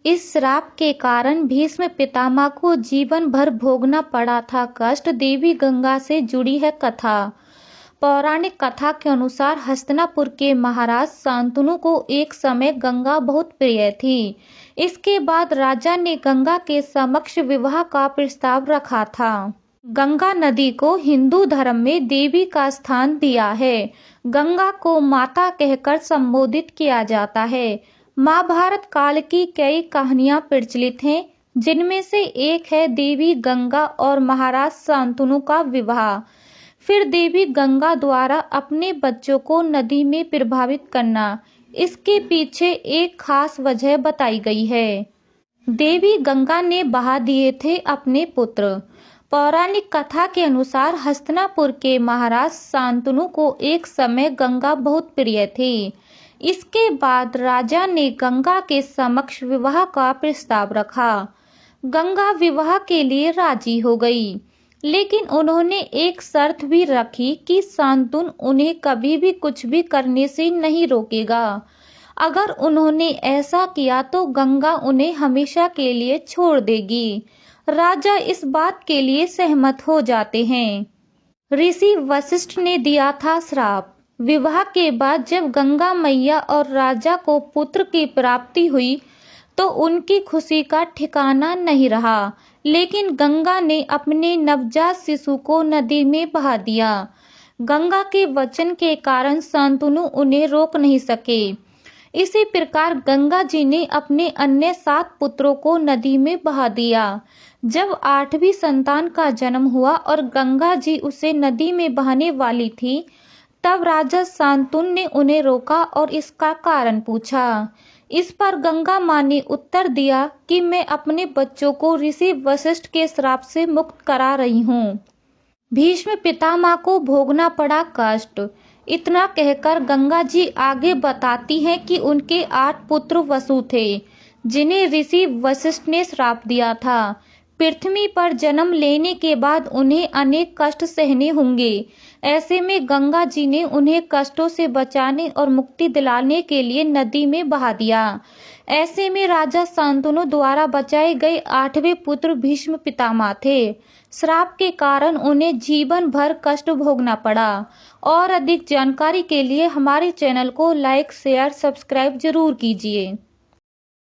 इस श्राप के कारण भीष्म पितामह को जीवन भर भोगना पड़ा था कष्ट। देवी गंगा से जुड़ी है कथा। पौराणिक कथा के अनुसार हस्तिनापुर के महाराज शांतनु को एक समय गंगा बहुत प्रिय थी। इसके बाद राजा ने गंगा के समक्ष विवाह का प्रस्ताव रखा था। गंगा नदी को हिंदू धर्म में देवी का स्थान दिया है। गंगा को माता कहकर संबोधित किया जाता है। महाभारत काल की कई कहानियां प्रचलित हैं, जिनमें से एक है देवी गंगा और महाराज शांतनु का विवाह। फिर देवी गंगा द्वारा अपने बच्चों को नदी में प्रभावित करना, इसके पीछे एक खास वजह बताई गई है। देवी गंगा ने बहा दिए थे अपने पुत्र। पौराणिक कथा के अनुसार हस्तिनापुर के महाराज शांतनु को एक समय गंगा बहुत प्रिय थी। इसके बाद राजा ने गंगा के समक्ष विवाह का प्रस्ताव रखा। गंगा विवाह के लिए राजी हो गई, लेकिन उन्होंने एक शर्त भी रखी कि शांतनु उन्हें कभी भी कुछ भी करने से नहीं रोकेगा। अगर उन्होंने ऐसा किया तो गंगा उन्हें हमेशा के लिए छोड़ देगी। राजा इस बात के लिए सहमत हो जाते हैं। ऋषि वशिष्ठ ने दिया था श्राप। विवाह के बाद जब गंगा मैया और राजा को पुत्र की प्राप्ति हुई तो उनकी खुशी का ठिकाना नहीं रहा। लेकिन गंगा ने अपने नवजात शिशु को नदी में बहा दिया। गंगा के वचन के कारण शांतनु उन्हें रोक नहीं सके। इसी प्रकार गंगा जी ने अपने अन्य 7 पुत्रों को नदी में बहा दिया। जब 8वीं संतान का जन्म हुआ और गंगा जी उसे नदी में बहाने वाली थी, तब राजा शांतनु ने उन्हें रोका और इसका कारण पूछा। इस पर गंगा माँ ने उत्तर दिया कि मैं अपने बच्चों को ऋषि वशिष्ठ के श्राप से मुक्त करा रही हूँ। भीष्म पितामह को भोगना पड़ा कष्ट। इतना कहकर गंगा जी आगे बताती हैं कि उनके 8 पुत्र वसु थे, जिन्हें ऋषि वशिष्ठ ने श्राप दिया था। पृथ्वी पर जन्म लेने के बाद उन्हें अनेक कष्ट सहने होंगे। ऐसे में गंगा जी ने उन्हें कष्टों से बचाने और मुक्ति दिलाने के लिए नदी में बहा दिया। ऐसे में राजा शांतनु द्वारा बचाए गए 8वें पुत्र भीष्म पितामह थे। श्राप के कारण उन्हें जीवन भर कष्ट भोगना पड़ा। और अधिक जानकारी के लिए हमारे चैनल को लाइक, शेयर, सब्सक्राइब जरूर कीजिए।